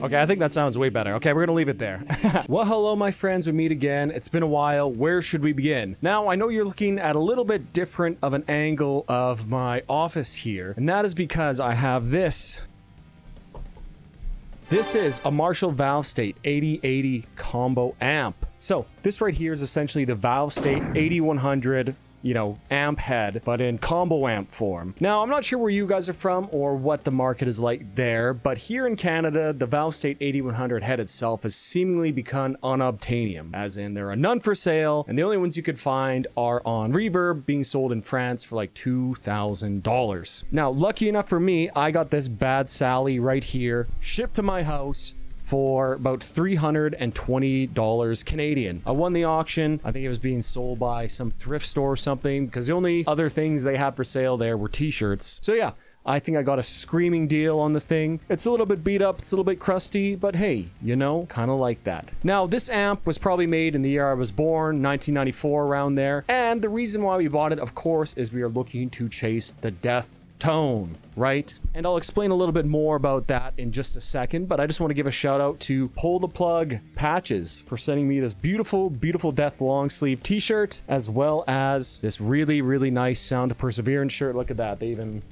Okay, I think that sounds way better. Okay, we're gonna leave it there. Well, hello, my friends. We meet again. It's been a while. Where should we begin? Now, I know you're looking at a little bit different of an angle of my office here, and that is because I have this. This is a Marshall Valve State 8080 combo amp. So this right here is essentially the Valve State 8100, amp head, but in combo amp form. Now, I'm not sure where you guys are from or what the market is like there, but here in Canada, the Valve State 8100 head itself has seemingly become unobtainium, as in there are none for sale, and the only ones you could find are on Reverb, being sold in France for like $2,000. Now, lucky enough for me, I got this Bad Sally right here, shipped to my house for about $320 Canadian. I won the auction. I think it was being sold by some thrift store or something, because the only other things they had for sale there were t-shirts. So yeah, I think I got a screaming deal on the thing. It's a little bit beat up, it's a little bit crusty, but hey, kind of like that. Now, this amp was probably made in the year I was born, 1994, around there. And the reason why we bought it, of course, is we are looking to chase the death tone, right? And I'll explain a little bit more about that in just a second, but I just want to give a shout out to Pull the Plug Patches for sending me this beautiful, beautiful Death long sleeve t-shirt, as well as this really, really nice Sound of Perseverance shirt. Look at that. They even,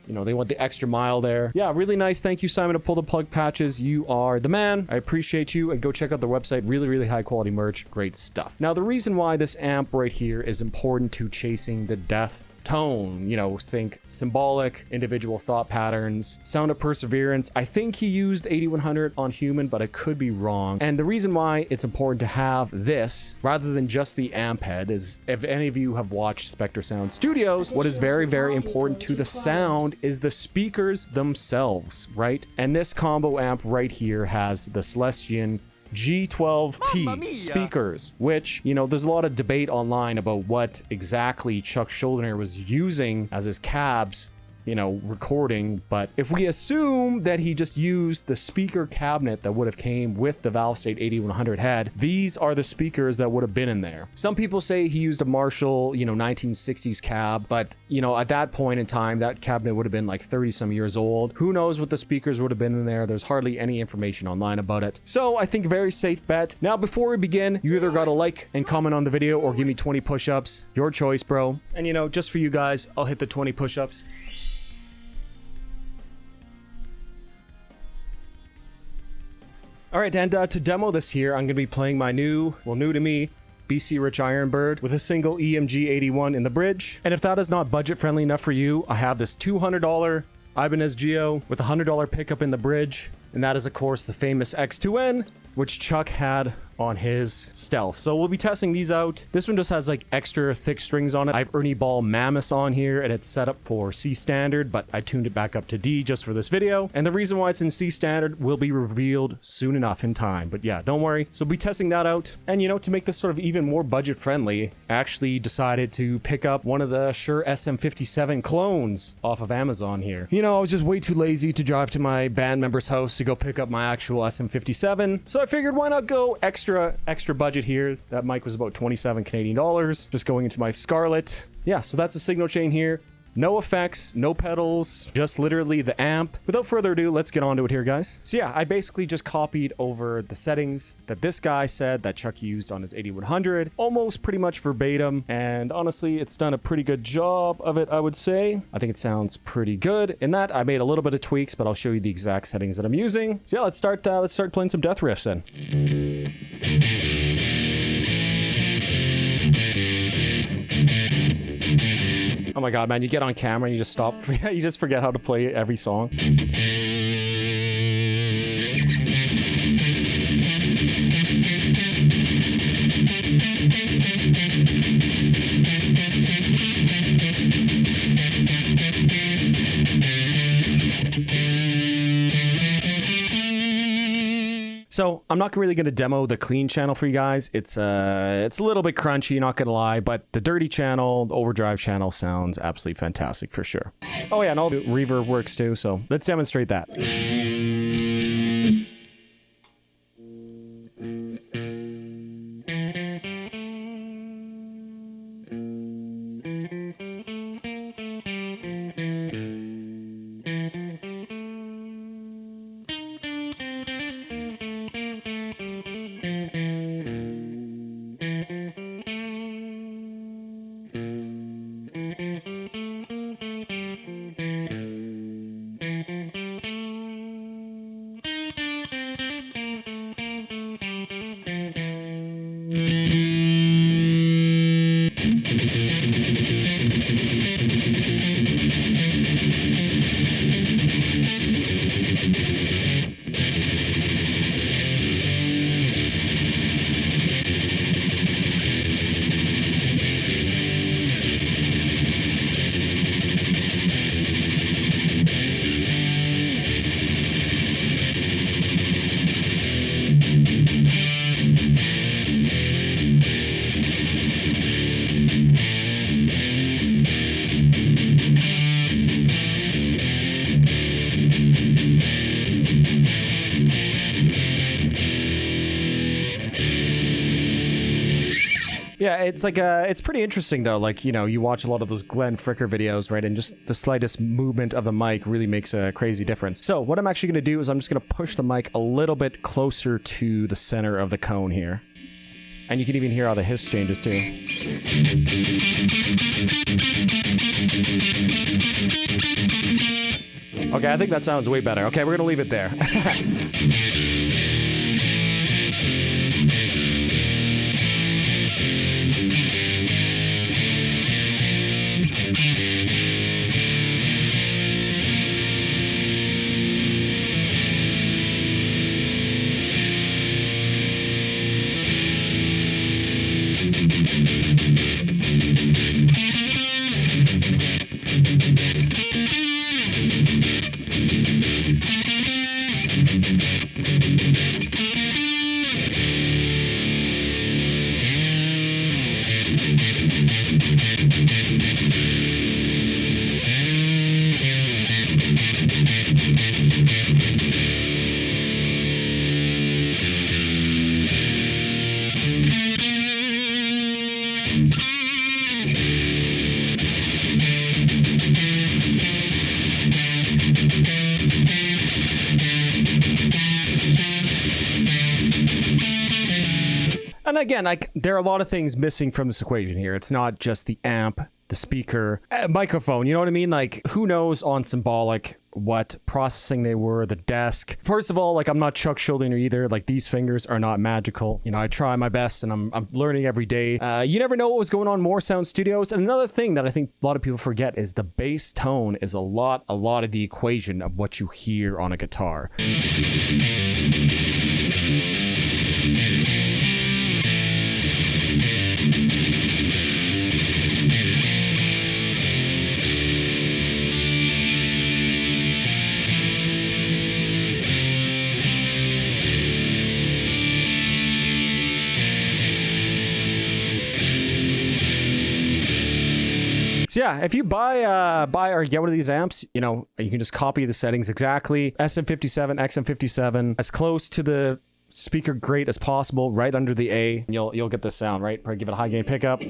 they went the extra mile there. Yeah, really nice. Thank you, Simon, to Pull the Plug Patches. You are the man. I appreciate you. And go check out the website. Really, really high quality merch. Great stuff. Now, the reason why this amp right here is important to chasing the death tone, think symbolic, individual thought patterns, Sound of Perseverance. I think he used 8100 on Human, but I could be wrong. And the reason why it's important to have this rather than just the amp head is, if any of you have watched Spectre Sound Studios, what is very, very important to the sound is the speakers themselves, right? And this combo amp right here has the Celestion G12T speakers, which, there's a lot of debate online about what exactly Chuck Schuldiner was using as his cabs, recording. But if we assume that he just used the speaker cabinet that would have came with the Valve State 8100 head, these are the speakers that would have been in there. Some people say he used a Marshall, 1960s cab, but, at that point in time, that cabinet would have been like 30 some years old. Who knows what the speakers would have been in there? There's hardly any information online about it. So I think very safe bet. Now, before we begin, you either got to like and comment on the video or give me 20 push-ups. Your choice, bro. And just for you guys, I'll hit the 20 push-ups. All right, and to demo this here, I'm going to be playing my new to me, BC Rich Ironbird with a single EMG 81 in the bridge. And if that is not budget friendly enough for you, I have this $200 Ibanez Geo with a $100 pickup in the bridge. And that is, of course, the famous X2N, which Chuck had on his Stealth. So we'll be testing these out. This one just has like extra thick strings on it. I have Ernie Ball Mammoths on here, and it's set up for C standard, but I tuned it back up to D just for this video. And the reason why it's in C standard will be revealed soon enough in time. But yeah, don't worry. So we'll be testing that out. And to make this sort of even more budget friendly, I actually decided to pick up one of the Shure SM57 clones off of Amazon here. I was just way too lazy to drive to my band member's house to go pick up my actual SM57. So I figured, why not go extra budget here. That mic was about 27 Canadian dollars, just going into my Scarlett. Yeah, so that's the signal chain here. No effects, no pedals, just literally the amp. Without further ado, let's get on to it here, guys. So yeah, I basically just copied over the settings that this guy said that Chuck used on his 8100, almost pretty much verbatim. And honestly, it's done a pretty good job of it, I would say. I think it sounds pretty good. In that, I made a little bit of tweaks, but I'll show you the exact settings that I'm using. So yeah, let's start playing some death riffs then. Oh my god, man, you get on camera and you just stop. You just forget how to play every song. So I'm not really going to demo the clean channel for you guys. It's a little bit crunchy, not going to lie, but the dirty channel, the overdrive channel sounds absolutely fantastic for sure. Oh yeah, and all the reverb works too, so let's demonstrate that. Yeah, it's like it's pretty interesting though. Like, you know, you watch a lot of those Glenn Fricker videos, right? And just the slightest movement of the mic really makes a crazy difference. So what I'm actually going to do is I'm just going to push the mic a little bit closer to the center of the cone here. And you can even hear how the hiss changes too. Okay, I think that sounds way better. Okay, we're going to leave it there. And again, there are a lot of things missing from this equation here. It's not just the amp, the speaker, microphone, you know what I mean? Like, who knows on Symbolic what processing they were, the desk. First of all, like, I'm not Chuck Schuldiner either. Like, these fingers are not magical. You know, I try my best and I'm learning every day. You never know what was going on More Sound Studios. And another thing that I think a lot of people forget is the bass tone is a lot of the equation of what you hear on a guitar. So yeah, if you buy or get one of these amps, you know, you can just copy the settings exactly. SM57, XM57, as close to the speaker grate as possible, right under the A. You'll get this sound, right? Probably give it a high gain pickup.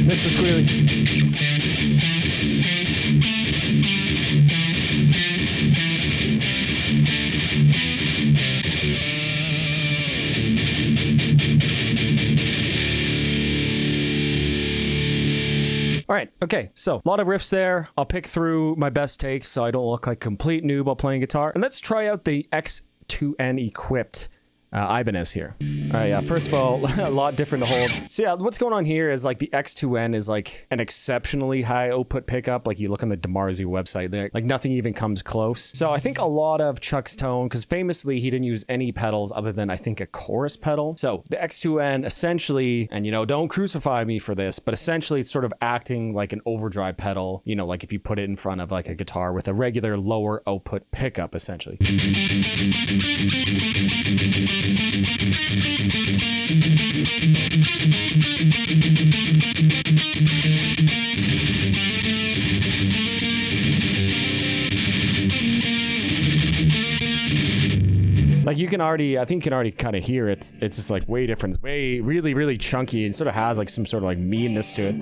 Mr. Squealy. All right, okay, so a lot of riffs there. I'll pick through my best takes so I don't look like a complete noob while playing guitar. And let's try out the X2N equipped Ibanez here. All right, yeah, first of all, a lot different to hold. So yeah, what's going on here is like the X2N is like an exceptionally high output pickup. Like you look on the DeMarzio website there, like nothing even comes close. So I think a lot of Chuck's tone, because famously he didn't use any pedals other than I think a chorus pedal. So the X2N essentially, and you know, don't crucify me for this, but essentially it's sort of acting like an overdrive pedal, you know, like if you put it in front of like a guitar with a regular lower output pickup essentially. Like you can already, I think you can already kind of hear it's just like way different, way really chunky, and sort of has like some sort of like meanness to it.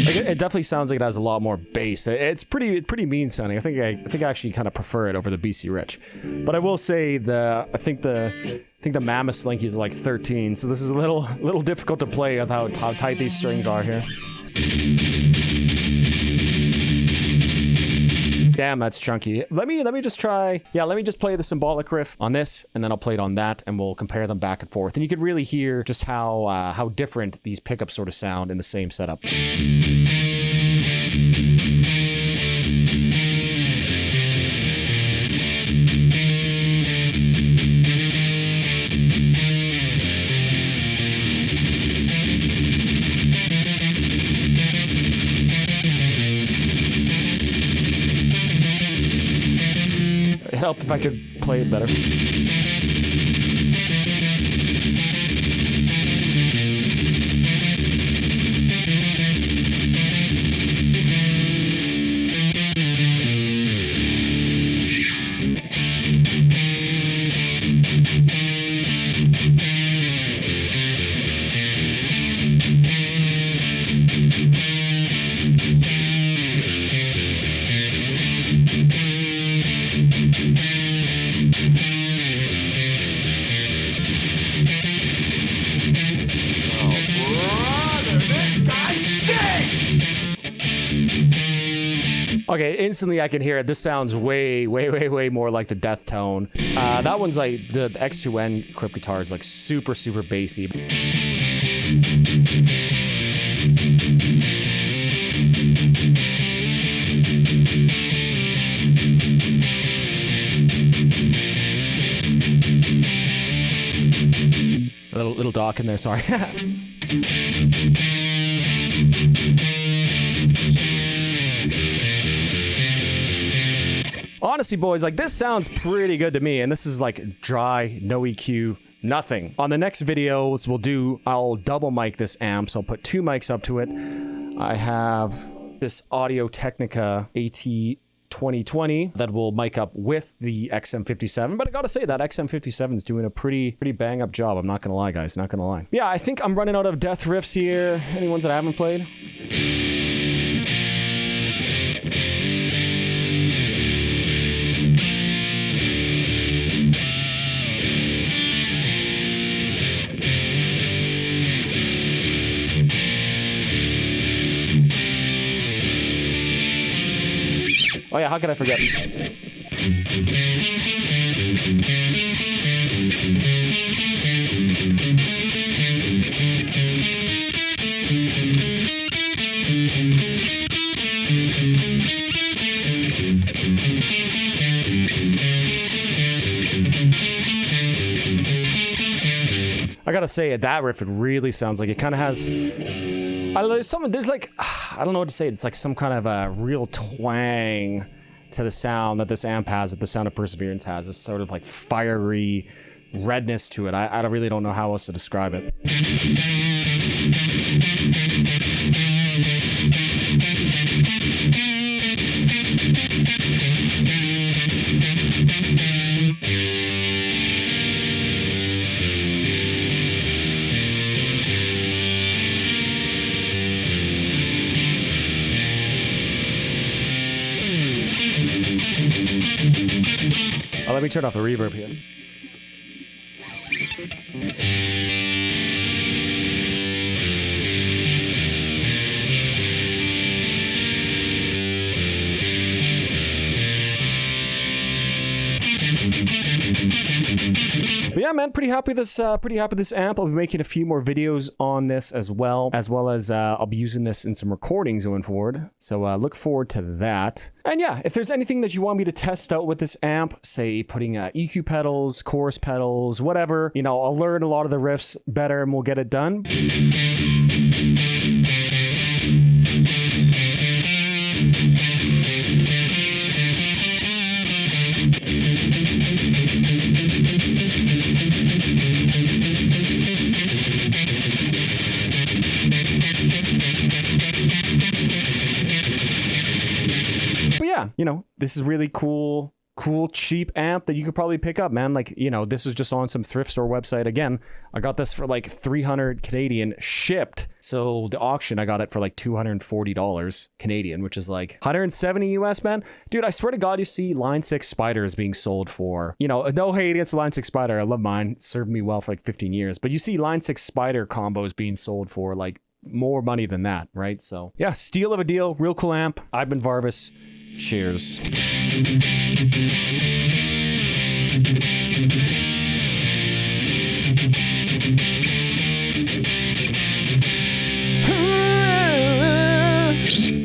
Like it definitely sounds like it has a lot more bass. It's pretty mean sounding. I think I actually kind of prefer it over the BC Rich. But I will say I think the Mammoth Slinky is like 13, so this is a little difficult to play with how tight these strings are here. Damn, that's chunky. Let me just try. Yeah, let me just play the symbolic riff on this, and then I'll play it on that, and we'll compare them back and forth. And you can really hear just how different these pickups sort of sound in the same setup. It helped if I could play it better. Okay, instantly I can hear it. This sounds way more like the death tone. That one's like, the X2N Crypt guitar is like super bassy. A little dock in there, sorry. Honestly, boys, like, this sounds pretty good to me, and this is like dry, no EQ, nothing. On the next videos I'll double mic this amp, so I'll put 2 mics up to it. I have this Audio Technica AT2020 that will mic up with the XM57, but I gotta say that XM57 is doing a pretty bang up job. I'm not gonna lie, guys, not gonna lie. Yeah, I think I'm running out of death riffs here. Any ones that I haven't played? Oh yeah, how could I forget? I gotta say, that riff, it really sounds like it kind of has... there's like, I don't know what to say. It's like some kind of a real twang to the sound that this amp has, that the Sound of Perseverance has. This sort of like fiery redness to it. I really don't know how else to describe it. Oh, let me turn off the reverb here. But yeah, man, pretty happy with this amp. I'll be making a few more videos on this as well as I'll be using this in some recordings going forward. So look forward to that. And yeah, if there's anything that you want me to test out with this amp, say putting EQ pedals, chorus pedals, whatever, you know, I'll learn a lot of the riffs better and we'll get it done. But yeah, you know, this is really cool, cheap amp that you could probably pick up, man. Like, you know, this is just on some thrift store website. Again, I got this for like 300 Canadian shipped. So the auction, I got it for like $240 Canadian, which is like 170 US, man. Dude, I swear to God, you see Line 6 Spiders being sold for, you know, no hate against Line 6 Spider. I love mine. It served me well for like 15 years. But you see Line 6 Spider combos being sold for like more money than that, right? So yeah, steal of a deal, real cool amp. I've been Varvis. Cheers.